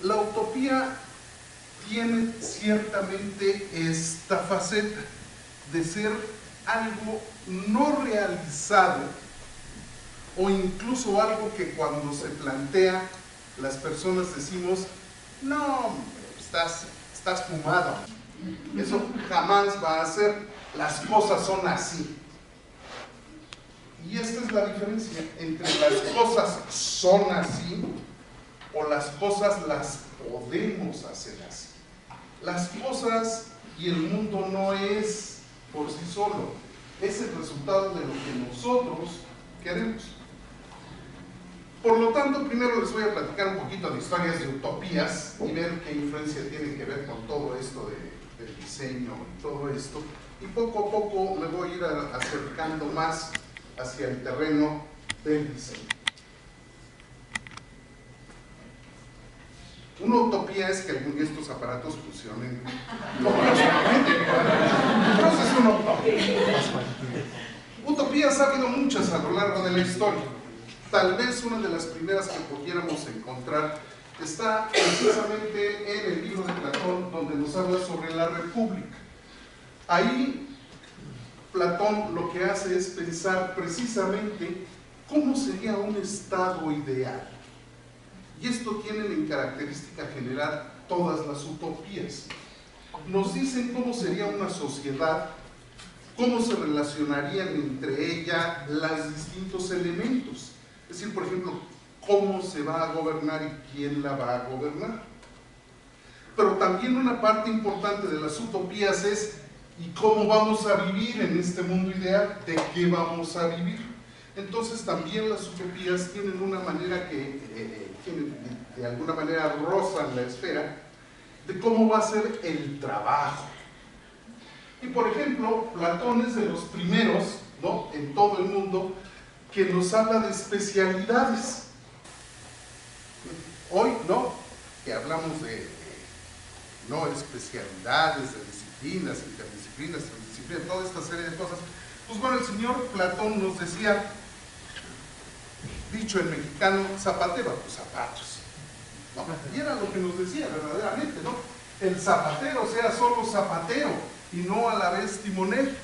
La utopía tiene ciertamente esta faceta de ser algo no realizado o incluso algo que cuando se plantea las personas decimos, no, hombre, estás fumado, eso jamás va a ser, las cosas son así. Y esta es la diferencia entre las cosas son así o las cosas las podemos hacer así. Las cosas y el mundo no es por sí solo, es el resultado de lo que nosotros queremos. Por lo tanto, primero les voy a platicar un poquito de historias de utopías y ver qué influencia tienen que ver con todo esto del diseño y todo esto. Y poco a poco me voy a ir acercando más hacia el terreno del diseño. Una utopía es que algún de estos aparatos funcionen correctamente. Entonces es una utopía. Utopías ha habido muchas a lo largo de la historia. Tal vez una de las primeras que pudiéramos encontrar está precisamente en el libro de Platón, donde nos habla sobre la república. Ahí Platón lo que hace es pensar precisamente cómo sería un estado ideal. Y esto tiene en característica general todas las utopías. Nos dicen cómo sería una sociedad, cómo se relacionarían entre ella los distintos elementos. Es decir, por ejemplo, cómo se va a gobernar y quién la va a gobernar. Pero también una parte importante de las utopías es ¿y cómo vamos a vivir en este mundo ideal? ¿De qué vamos a vivir? Entonces también las utopías tienen una manera que de alguna manera rozan la esfera de cómo va a ser el trabajo. Y por ejemplo, Platón es de los primeros, ¿no?, en todo el mundo que nos habla de especialidades. Hoy, ¿no?, que hablamos de no especialidades, de disciplinas, interdisciplinas, transdisciplinas, toda esta serie de cosas. Pues bueno, el señor Platón nos decía, dicho en mexicano, zapatero a tus zapatos, ¿no? Y era lo que nos decía verdaderamente, ¿no? El zapatero sea solo zapatero y no a la vez timonel,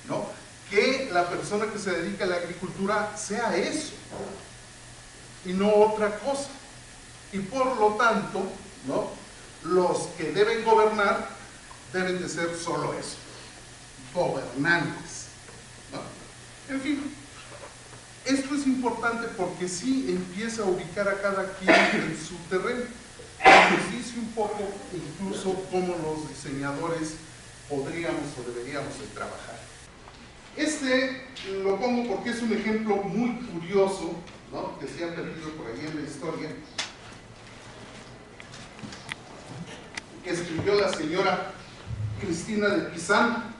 ¿no? Que la persona que se dedica a la agricultura sea eso y no otra cosa. Y por lo tanto, ¿no?, los que deben gobernar deben de ser solo eso, gobernantes, ¿no? En fin, esto es importante porque sí empieza a ubicar a cada quien en su terreno. Nos dice un poco incluso cómo los diseñadores podríamos o deberíamos de trabajar. Este lo pongo porque es un ejemplo muy curioso, ¿no?, que se ha perdido por ahí en la historia, que escribió la señora Cristina de Pizan,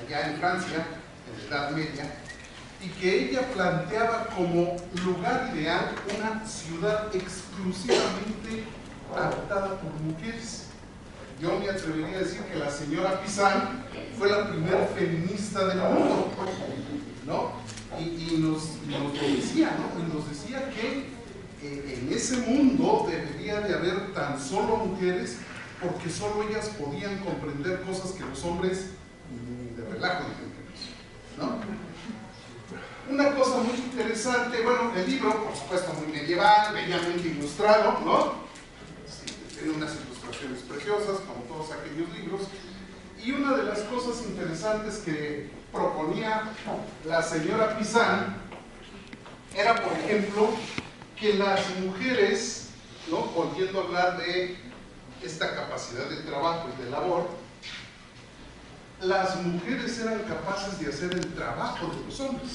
allá en Francia, en la Edad Media, y que ella planteaba como lugar ideal una ciudad exclusivamente habitada por mujeres. Yo me atrevería a decir que la señora Pizan fue la primera feminista del mundo, ¿no? Y nos lo decía, ¿no? Y nos decía que en ese mundo debería de haber tan solo mujeres porque solo ellas podían comprender cosas que los hombres de relajo entendemos, ¿no? Una cosa muy interesante, bueno, el libro, por supuesto, muy medieval, bellamente ilustrado, ¿no? Sí, tiene unas ilustraciones preciosas, como todos aquellos libros, y una de las cosas interesantes que proponía la señora Pizan era, por ejemplo, que las mujeres, ¿no?, volviendo a hablar de esta capacidad de trabajo y de labor, las mujeres eran capaces de hacer el trabajo de los hombres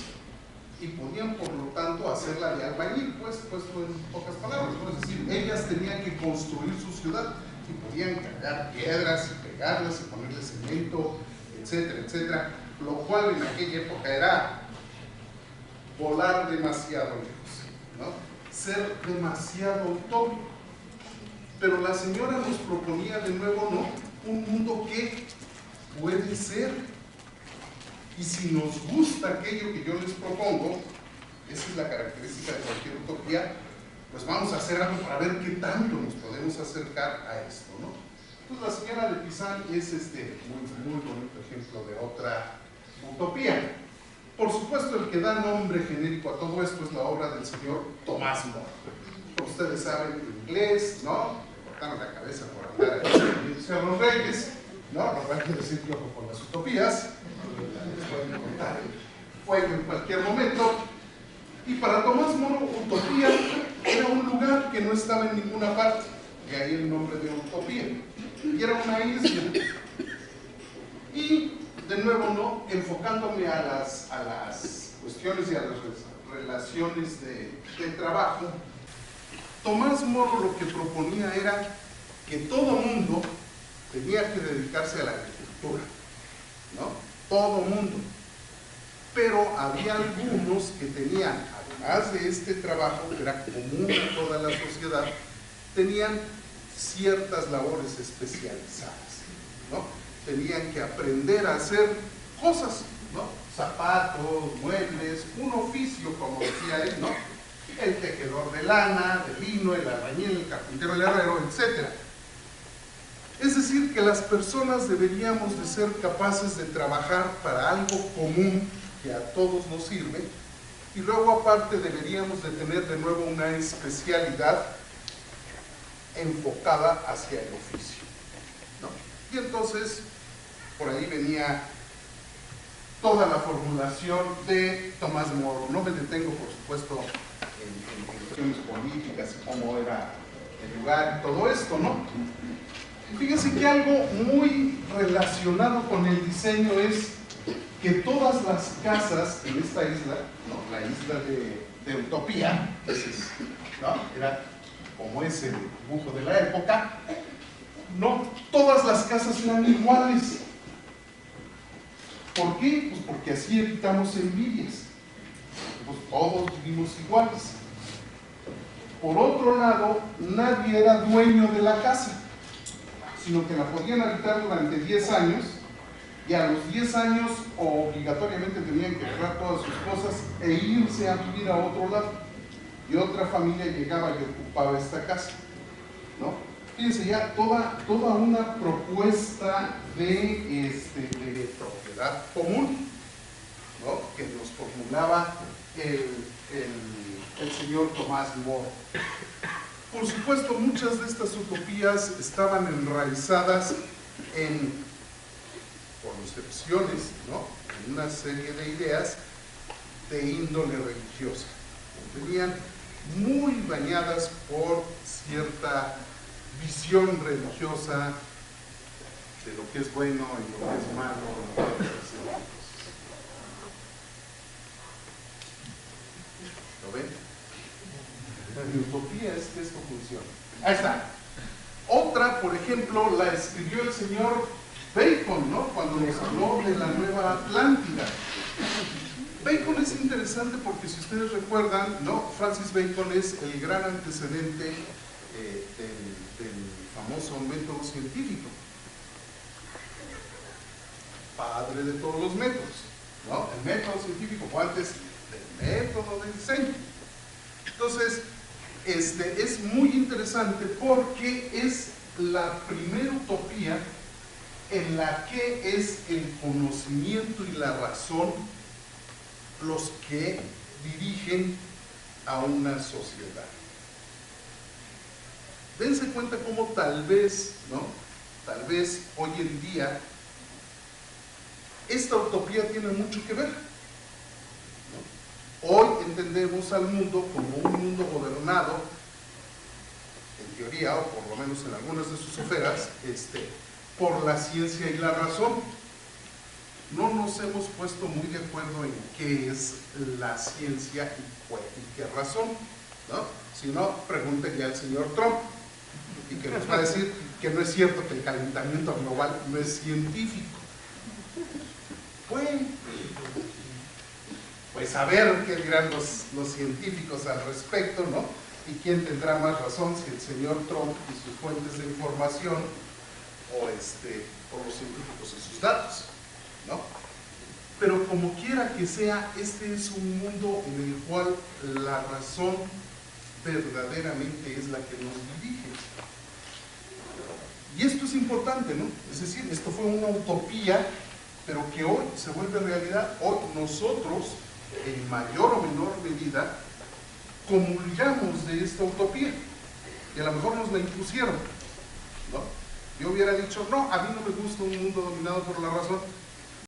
y podían, por lo tanto, hacerla de albañil, puesto en pocas palabras, ¿no? Es decir, ellas tenían que construir su ciudad y podían cargar piedras y pegarlas y ponerle cemento, etcétera, etcétera, lo cual en aquella época era volar demasiado lejos, ¿no?, ser demasiado utópico. Pero la señora nos proponía de nuevo, ¿no?, un mundo que puede ser. Y si nos gusta aquello que yo les propongo, esa es la característica de cualquier utopía, pues vamos a hacer algo para ver qué tanto nos podemos acercar a esto, ¿no? Entonces la señora de Pizan es muy bonito ejemplo de otra utopía. Por supuesto, el que da nombre genérico a todo esto es la obra del señor Tomás Moro. Ustedes saben inglés, ¿no? Le cortaron la cabeza por andar refiriéndose a los reyes, ¿no? Lo cual quiere decir que ojo con las utopías, les pueden contar el fuego en cualquier momento. Y para Tomás Moro, utopía era un lugar que no estaba en ninguna parte, de ahí el nombre de utopía, y era una isla. Y de nuevo, ¿no? Enfocándome a las cuestiones y a las relaciones de trabajo, Tomás Moro lo que proponía era que todo mundo tenía que dedicarse a la agricultura, ¿no? Todo mundo. Pero había algunos que tenían, además de este trabajo, que era común a toda la sociedad, tenían ciertas labores especializadas, ¿no? Tenían que aprender a hacer cosas, ¿no? Zapatos, muebles, un oficio, como decía él, ¿no? El tejedor de lana, de lino, el albañil, el carpintero, el herrero, etc. Es decir, que las personas deberíamos de ser capaces de trabajar para algo común que a todos nos sirve, y luego aparte deberíamos de tener de nuevo una especialidad enfocada hacia el oficio, ¿no? Y entonces por ahí venía toda la formulación de Tomás Moro. No me detengo, por supuesto, en cuestiones políticas y cómo era el lugar y todo esto, ¿no? Fíjense que algo muy relacionado con el diseño es que todas las casas en esta isla, ¿no? La isla de Utopía, ¿no? Era como ese dibujo de la época, no todas las casas eran iguales. ¿Por qué? Pues porque así evitamos envidias. Pues todos vivimos iguales. Por otro lado, nadie era dueño de la casa, sino que la podían habitar durante 10 años, y a los 10 años obligatoriamente tenían que dejar todas sus cosas e irse a vivir a otro lado, y otra familia llegaba y ocupaba esta casa, ¿no? Fíjense ya toda una propuesta de propiedad común, ¿no? Que nos formulaba el señor Tomás Moro. Por supuesto, muchas de estas utopías estaban enraizadas en concepciones, ¿no? En una serie de ideas de índole religiosa. Venían muy bañadas por cierta visión religiosa de lo que es bueno y lo que es malo. ¿Lo ven? Mi utopía es que esto funcione. Ahí está. Otra, por ejemplo, la escribió el señor Bacon, ¿no? Cuando nos habló de la Nueva Atlántida. Bacon es interesante porque, si ustedes recuerdan, ¿no? Francis Bacon es el gran antecedente del famoso método científico, padre de todos los métodos, ¿no? El método científico fue antes del método de diseño. Entonces, es muy interesante porque es la primera utopía en la que es el conocimiento y la razón los que dirigen a una sociedad. Dense cuenta cómo tal vez, ¿no? Tal vez hoy en día esta utopía tiene mucho que ver, ¿no? Hoy entendemos al mundo como un mundo gobernado, en teoría, o por lo menos en algunas de sus esferas, por la ciencia y la razón. No nos hemos puesto muy de acuerdo en qué es la ciencia y qué razón, ¿no? Si no, pregúntenle al señor Trump, y que nos va a decir que no es cierto que el calentamiento global no es científico. Bueno, pues a ver qué dirán los científicos al respecto, ¿no? Y quién tendrá más razón, si el señor Trump y sus fuentes de información o los científicos y sus datos, ¿no? Pero como quiera que sea, este es un mundo en el cual la razón verdaderamente es la que nos dirige. Y esto es importante, ¿no? Es decir, esto fue una utopía, pero que hoy se vuelve realidad. Hoy nosotros, en mayor o menor medida, comulgamos de esta utopía. Y a lo mejor nos la impusieron, ¿no? Yo hubiera dicho, no, a mí no me gusta un mundo dominado por la razón,